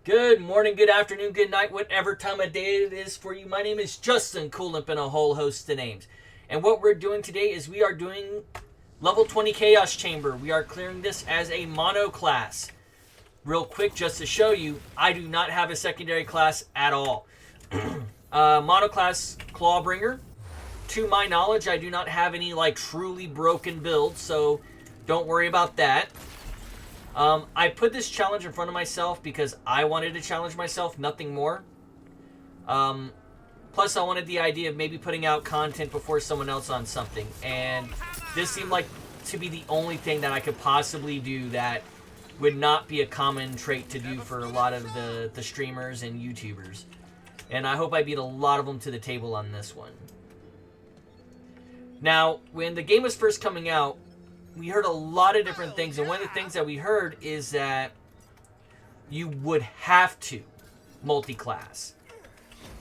Good morning, good afternoon, good night, whatever time of day it is for you. My name is Justin Coolump and a whole host of names. And what we're doing today is we are doing level 20 Chaos Chamber. We are clearing this as a mono class. Real quick, just to show you, I do not have a secondary class at all. Mono class Clawbringer. To my knowledge, I do not have any truly broken builds, so don't worry about that. I put this challenge in front of myself because I wanted to challenge myself, nothing more. Plus, I wanted the idea of maybe putting out content before someone else on something. And this seemed like to be the only thing that I could possibly do that would not be a common trait to do for a lot of the streamers and YouTubers. And I hope I beat a lot of them to the table on this one. Now, when the game was first coming out, we heard a lot of different things, and one of the things that we heard is that you would have to multi-class.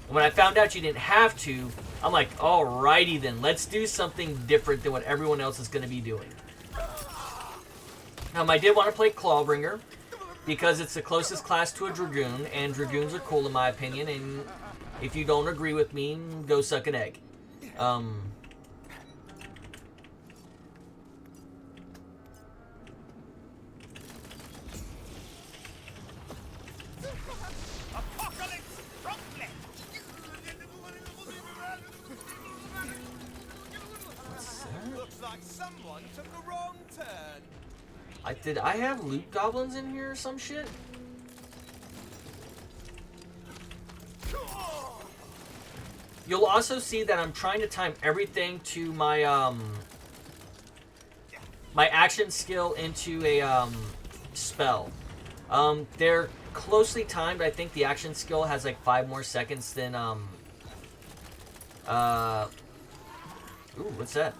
And when I found out you didn't have to, I'm like, alrighty then, let's do something different than what everyone else is going to be doing. I did want to play Clawbringer, because it's the closest class to a Dragoon, and Dragoons are cool in my opinion, and if you don't agree with me, go suck an egg. Someone took a wrong turn. Did I have loot goblins in here or some shit? You'll also see that I'm trying to time everything to my my action skill into a spell. They're closely timed. I think the action skill has like 5 more seconds than ooh, what's that?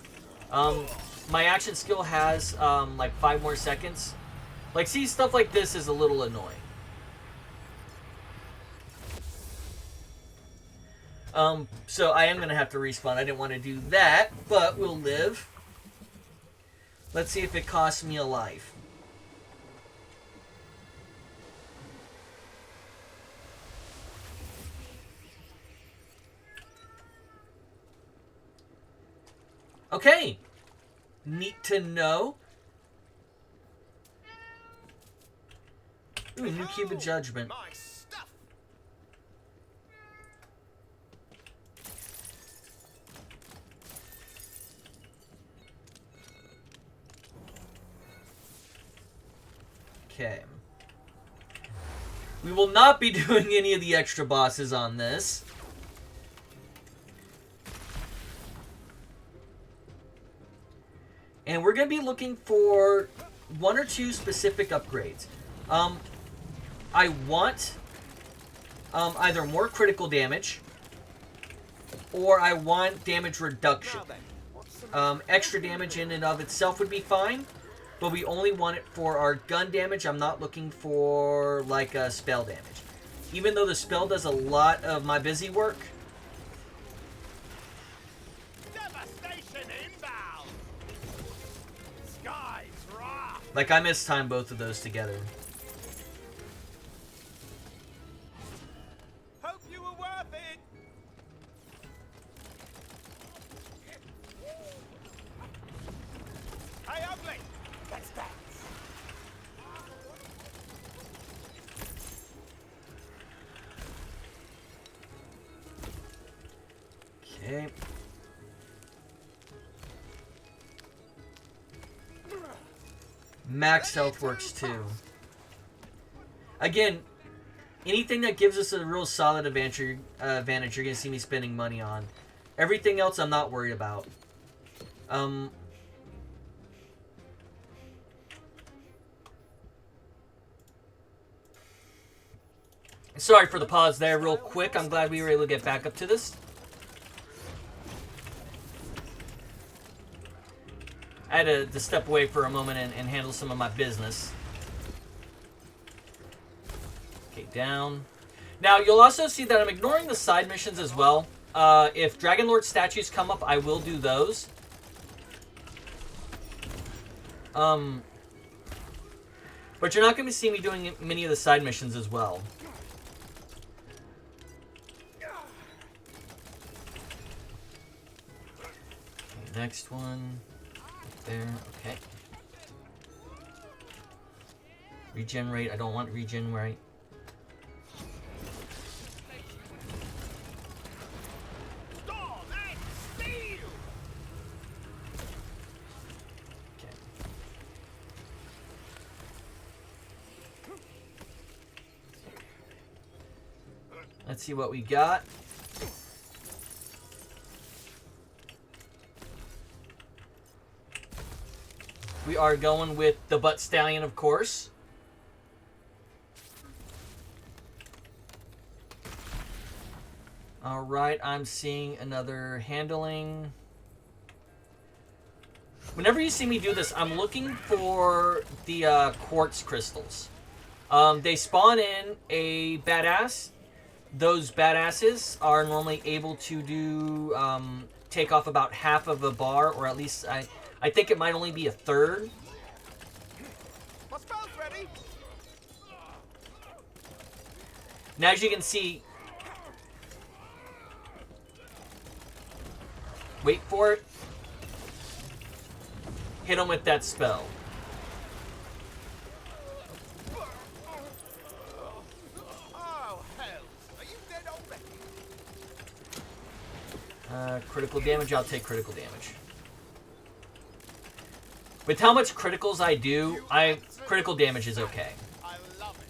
My action skill has like 5 more seconds. See, stuff like this is a little annoying. So I am gonna have to respawn. I didn't want to do that, but we'll live. Let's see if it costs me a life. Okay. Neat to know. Ooh, new cube of judgment. Okay. We will not be doing any of the extra bosses on this. And we're going to be looking for 1 or 2 specific upgrades. I want either more critical damage or I want damage reduction. Extra damage in and of itself would be fine, but we only want it for our gun damage. I'm not looking for spell damage. Even though the spell does a lot of my busy work. I mistimed both of those together. Hope you were worth it. Hey, ugly. Let's dance. Okay. Max health works too. Again, anything that gives us a real solid advantage, you're going to see me spending money on. Everything else I'm not worried about. Sorry for the pause there real quick. I'm glad we were able to get back up to this. I had to step away for a moment and handle some of my business. Okay, down. Now, you'll also see that I'm ignoring the side missions as well. If Dragon Lord statues come up, I will do those. But you're not going to see me doing many of the side missions as well. Next one. There. Okay. Regenerate. I don't want regenerate. Storm and steel. Okay. Let's see what we got. We are going with the Butt Stallion, of course. All right, I'm seeing another handling. Whenever you see me do this, I'm looking for the quartz crystals. They spawn in a badass. Those badasses are normally able to do take off about half of a bar, or at least I think it might only be a third. My spell's ready. Now, as you can see, wait for it. Hit him with that spell. Oh, hell. Are you dead already? Critical damage, I'll take critical damage. With how much criticals I do, critical damage is okay. I love it.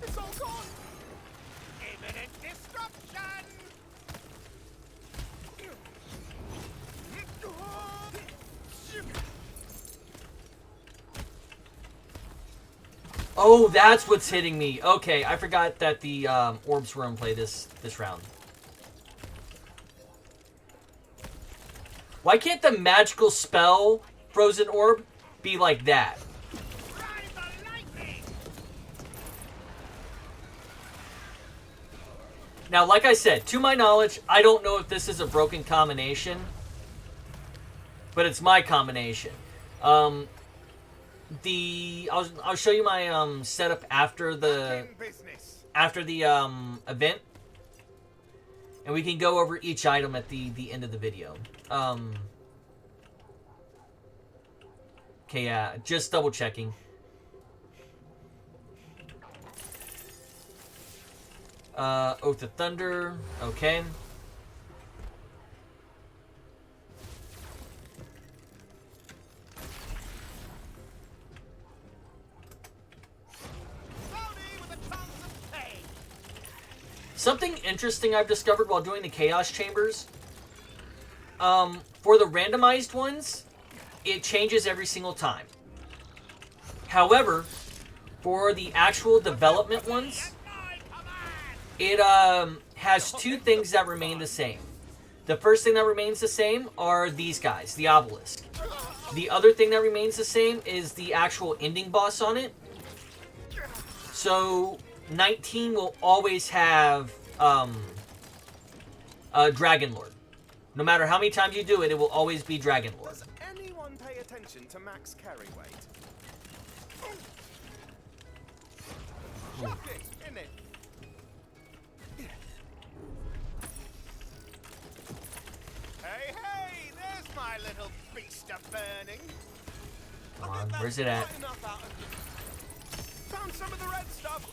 It's all gone. Imminent destruction. Oh, that's what's hitting me. Okay, I forgot that the orbs were in play this round. Why can't the magical spell Frozen Orb be like that? Ride the lightning. Now, like I said, to my knowledge, I don't know if this is a broken combination, but it's my combination. I'll show you my setup after the Business. event, and we can go over each item at the end of the video. Okay, yeah, just double checking. Oath of Thunder, okay. Something interesting I've discovered while doing the Chaos Chambers. For the randomized ones, it changes every single time. However, for the actual development ones, it has two things that remain the same. The first thing that remains the same are these guys, the obelisk. The other thing that remains the same is the actual ending boss on it. So 19 will always have Dragon Lord. No matter how many times you do it, it will always be Dragon Lord. Does anyone pay attention to max carry weight? Shocking, isn't it? Hey, hey, there's my little beast of burning. Come on, where's it at? Found some of the red stuff.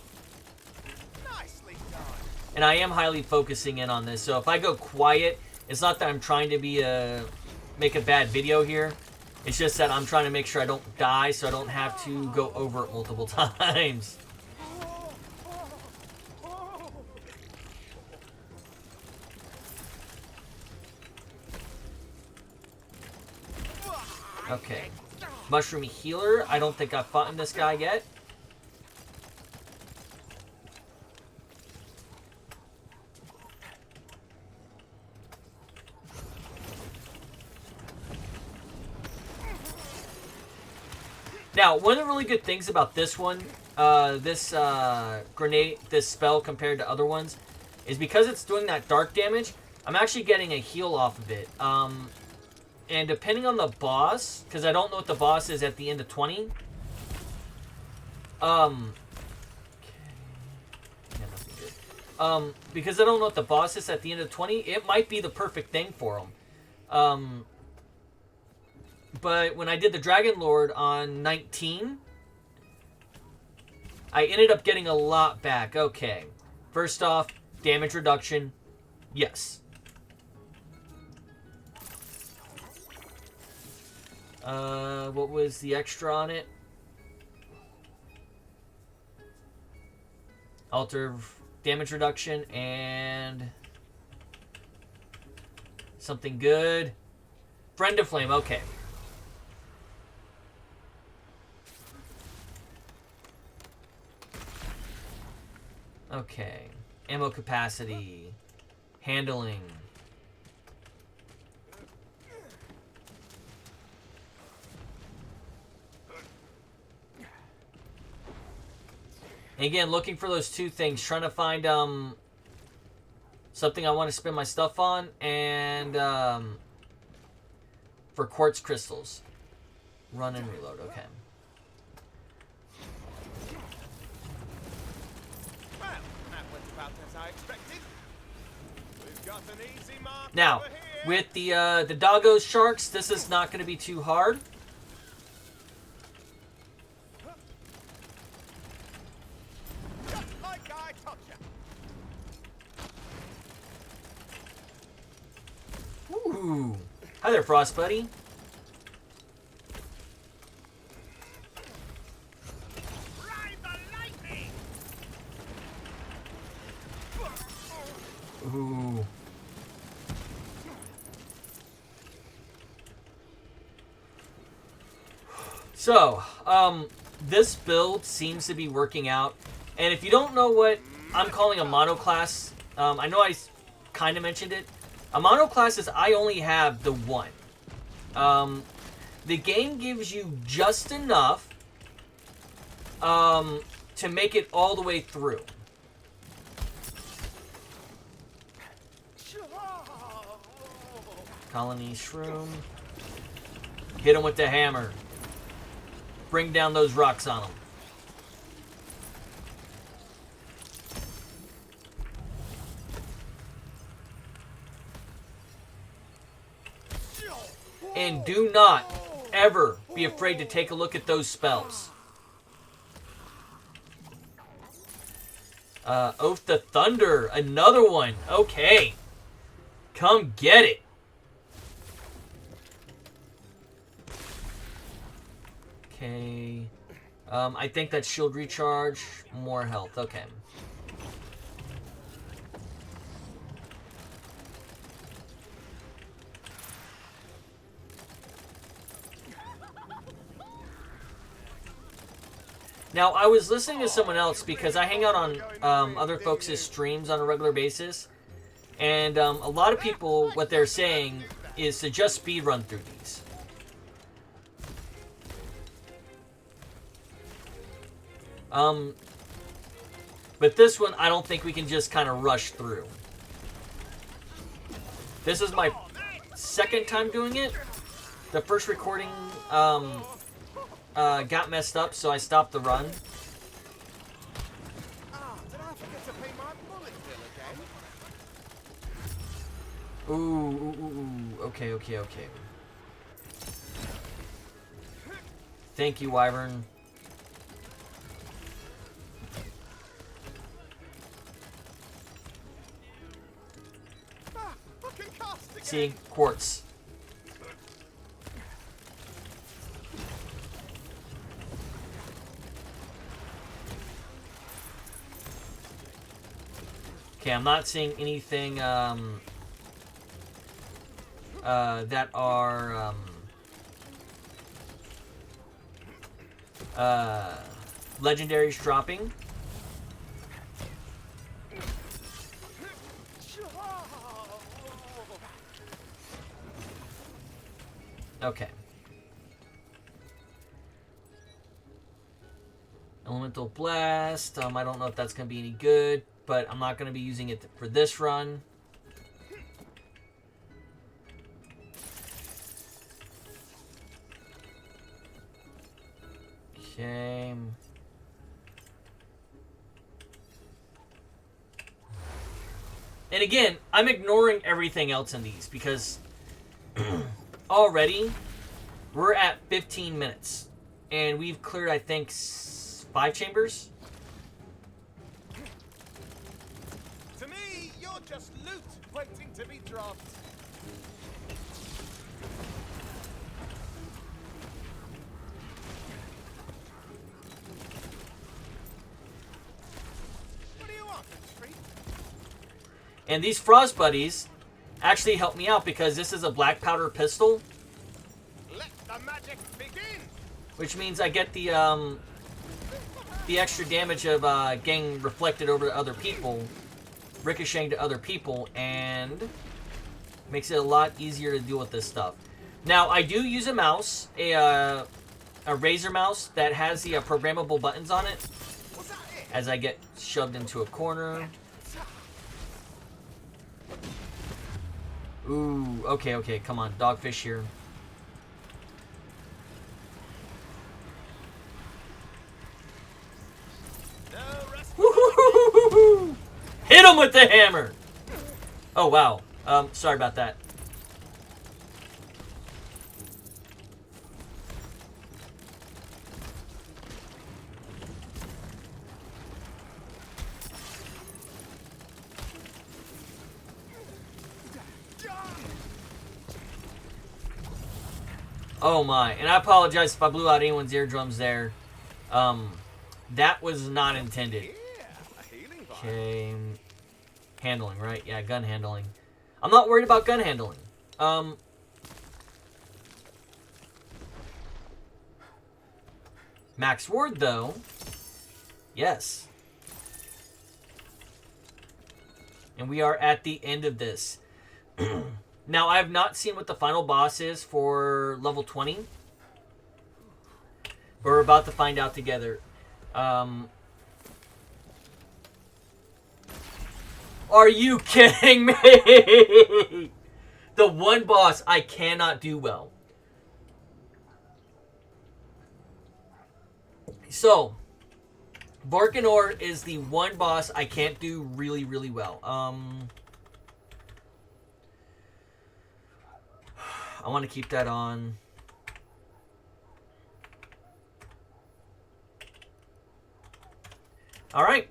Nicely done. And I am highly focusing in on this, so if I go quiet, it's not that I'm trying to make a bad video here. It's just that I'm trying to make sure I don't die, so I don't have to go over it multiple times. Okay. Mushroom Healer. I don't think I've fought in this guy yet. Now, one of the really good things about this one, this grenade, this spell compared to other ones, is because it's doing that dark damage, I'm actually getting a heal off of it. And depending on the boss, because I don't know what the boss is at the end of 20. Because I don't know what the boss is at the end of 20, it might be the perfect thing for him. But when I did the Dragon Lord on 19, I ended up getting a lot back. Okay. First off, damage reduction. Yes. What was the extra on it? Alter damage reduction and something good. Friend of Flame, okay. Okay. Ammo capacity. Handling. And again, looking for those two things. Trying to find something I want to spend my stuff on. And for quartz crystals. Run and reload. Okay. Well, that went about as I expected. We've got an easy mark Now, over here. with the doggo sharks, this is not going to be too hard. Just like I told you. Ooh. Hi there, Frost Buddy. Ride the lightning. Ooh. So, this build seems to be working out. And if you don't know what I'm calling a monoclass, I know I kind of mentioned it. A monoclass is I only have the one. The game gives you just enough to make it all the way through. Colony Shroom. Hit him with the hammer. Bring down those rocks on him. And do not ever be afraid to take a look at those spells. Oath to Thunder. Another one. Okay. Come get it. Okay. I think that's shield recharge. More health. Okay. Now, I was listening to someone else because I hang out on other folks' streams on a regular basis. And a lot of people, what they're saying is to just speed run through these. But this one, I don't think we can just kind of rush through. This is my second time doing it. The first recording got messed up, so I stopped the run. Ah, did I forget to pay my bullet bill again? Ooh. Okay. Thank you, Wyvern. Ah, fucking cast again. See, quartz. Okay, I'm not seeing anything that are legendaries dropping. Okay. Elemental Blast. I don't know if that's going to be any good, but I'm not going to be using it for this run. Okay. And again, I'm ignoring everything else in these because already we're at 15 minutes. And we've cleared, I think, 5 chambers. To me, you're just loot waiting to be dropped. What do you want, treat? And these frost buddies actually help me out because this is a black powder pistol, Let the magic begin. which means I get the extra damage of getting reflected over to other people, ricocheting to other people, and makes it a lot easier to deal with this stuff. Now, I do use a mouse, a Razer mouse that has the programmable buttons on it Was that it? as I get shoved into a corner. Ooh, okay, come on, dogfish here. No rest. Woo-hoo-hoo-hoo-hoo! Hit him with the hammer! Oh, wow. Sorry about that. Oh my, and I apologize if I blew out anyone's eardrums there. That was not intended. Yeah, a healing vial. Okay. Handling, right? Yeah, gun handling. I'm not worried about gun handling. Max Ward, though. Yes. And we are at the end of this. Now, I have not seen what the final boss is for level 20. We're about to find out together. Are you kidding me? The one boss I cannot do well. So, Barkanor is the one boss I can't do really, really well. I want to keep that on. All right.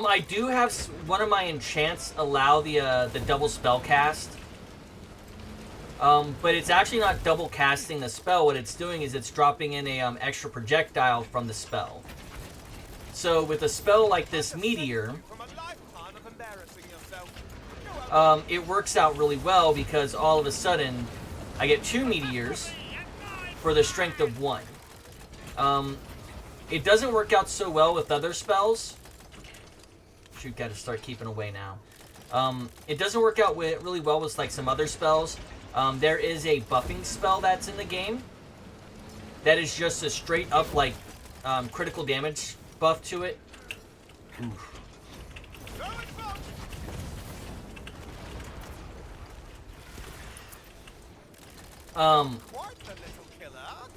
I do have one of my enchants allow the double spell cast. But it's actually not double casting the spell. What it's doing is it's dropping in a extra projectile from the spell. So with a spell like this meteor, it works out really well because all of a sudden I get 2 meteors for the strength of 1. It doesn't work out so well with other spells. Shoot, gotta start keeping away now. It doesn't work out really well with like some other spells. There is a buffing spell that's in the game that is just a straight up like critical damage buff to it. Oof. Quite the little killer, aren't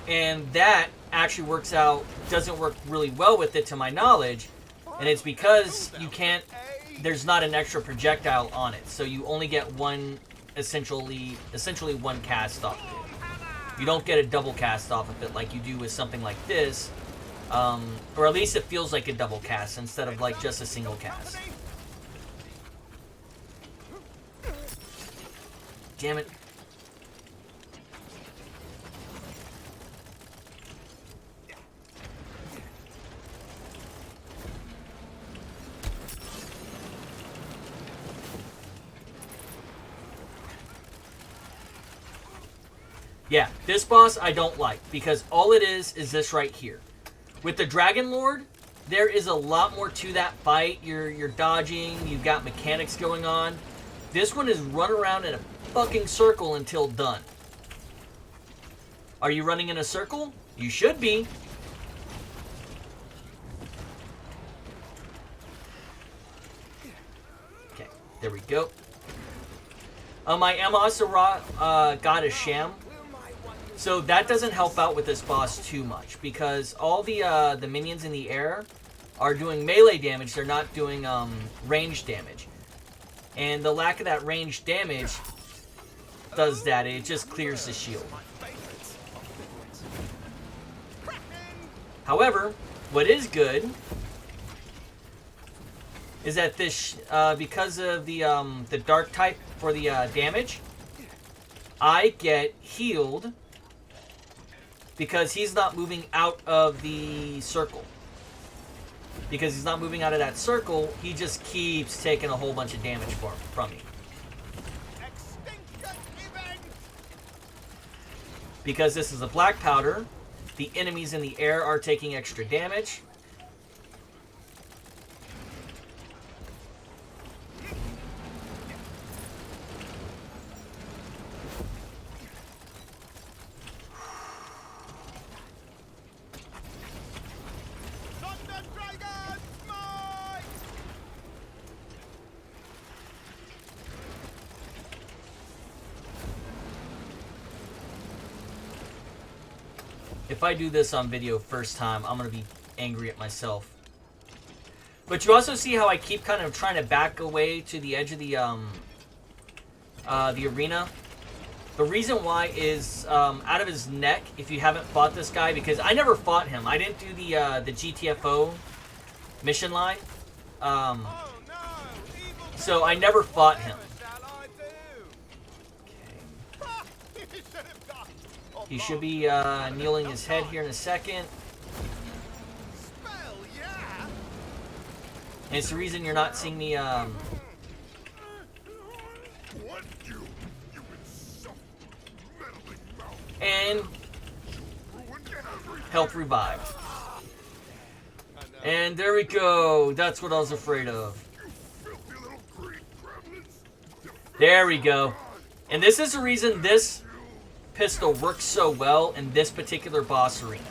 you? And that actually works out, doesn't work really well with it to my knowledge, and it's because you can't, there's not an extra projectile on it, so you only get one, essentially one cast off of it. You don't get a double cast off of it like you do with something like this, or at least it feels like a double cast instead of like just a single cast. Damn it. Yeah, this boss I don't like because all it is this right here. With the Dragon Lord, there is a lot more to that fight. You're dodging, you've got mechanics going on. This one is run around in a fucking circle until done. Are you running in a circle? You should be. Okay, there we go. My Amasara got a sham. So that doesn't help out with this boss too much because all the minions in the air are doing melee damage. They're not doing range damage. And the lack of that range damage does that. It just clears the shield. However, what is good is that this, because of the dark type for the damage, I get healed because he's not moving out of the circle. Because he's not moving out of that circle, he just keeps taking a whole bunch of damage from me. Because this is a black powder, the enemies in the air are taking extra damage. If I do this on video first time, I'm going to be angry at myself. But you also see how I keep kind of trying to back away to the edge of the arena. The reason why is out of his neck, if you haven't fought this guy, because I never fought him. I didn't do the GTFO mission line. So I never fought him. He should be kneeling his head here in a second. And it's the reason you're not seeing me, and health revived. And there we go. That's what I was afraid of. There we go. And this is the reason this pistol works so well in this particular boss arena.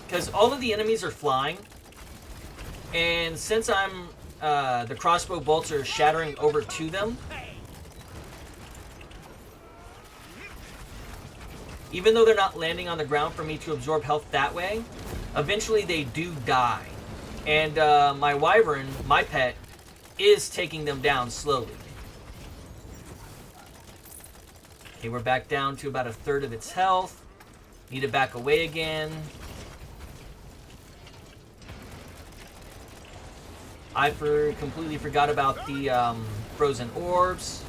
Because all of the enemies are flying. And since I'm the crossbow bolts are shattering over to them, even though they're not landing on the ground for me to absorb health that way, eventually they do die. And my wyvern, my pet, is taking them down slowly. Okay, we're back down to about a third of its health. Need to back away again. I completely forgot about the frozen orbs.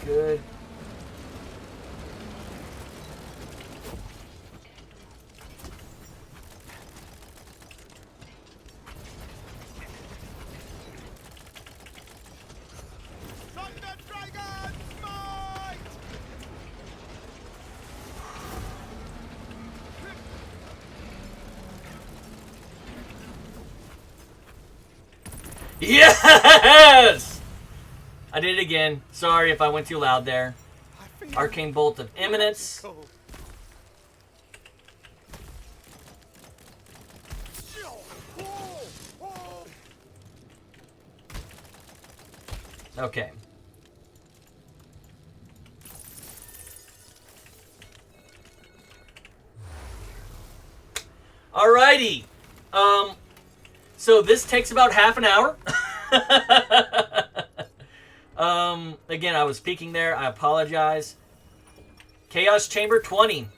Good. Yes! I did it again. Sorry if I went too loud there. Arcane Bolt of Imminence. Okay. Alrighty. So this takes about half an hour. Again, I was peeking there. I apologize. Chaos Chamber 20.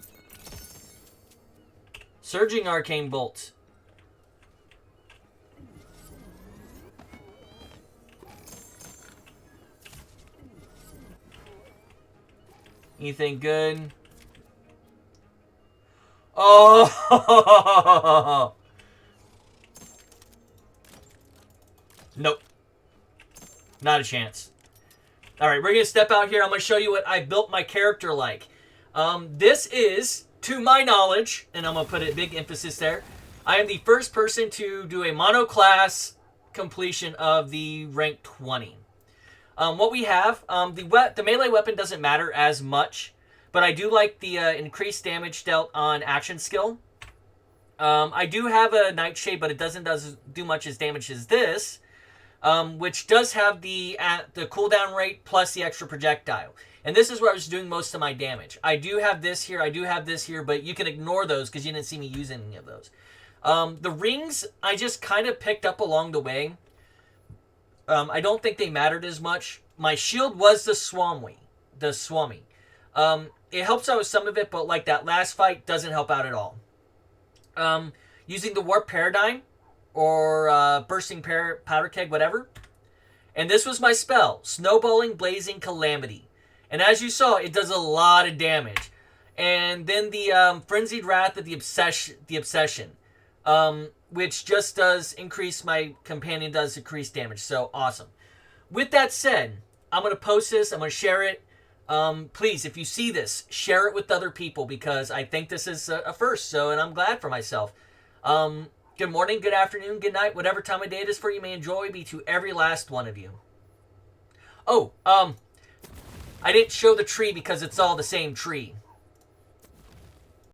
Surging Arcane Bolt. Anything good? Oh! Nope. Not a chance. Alright, we're going to step out here. I'm going to show you what I built my character like. This is, to my knowledge, and I'm going to put a big emphasis there, I am the first person to do a monoclass completion of the rank 20. What we have, the melee weapon doesn't matter as much, but I do like the increased damage dealt on action skill. I do have a Nightshade, but it doesn't do much as damage as this, which does have the cooldown rate plus the extra projectile. And this is where I was doing most of my damage. I do have this here, I do have this here, but you can ignore those because you didn't see me use any of those. The rings, I just kind of picked up along the way. I don't think they mattered as much. My shield was the Swami. It helps out with some of it, but like that last fight doesn't help out at all. Using the Warp Paradigm or Bursting Powder Keg, whatever. And this was my spell, Snowballing Blazing Calamity. And as you saw, it does a lot of damage. And then the Frenzied Wrath of the Obsession, which just does increase, my companion does increase damage. So awesome. With that said, I'm going to post this. I'm going to share it. Please, if you see this, share it with other people because I think this is a first. And I'm glad for myself. Good morning, good afternoon, good night, whatever time of day it is for you. May enjoy be to every last one of you. Oh, I didn't show the tree because it's all the same tree.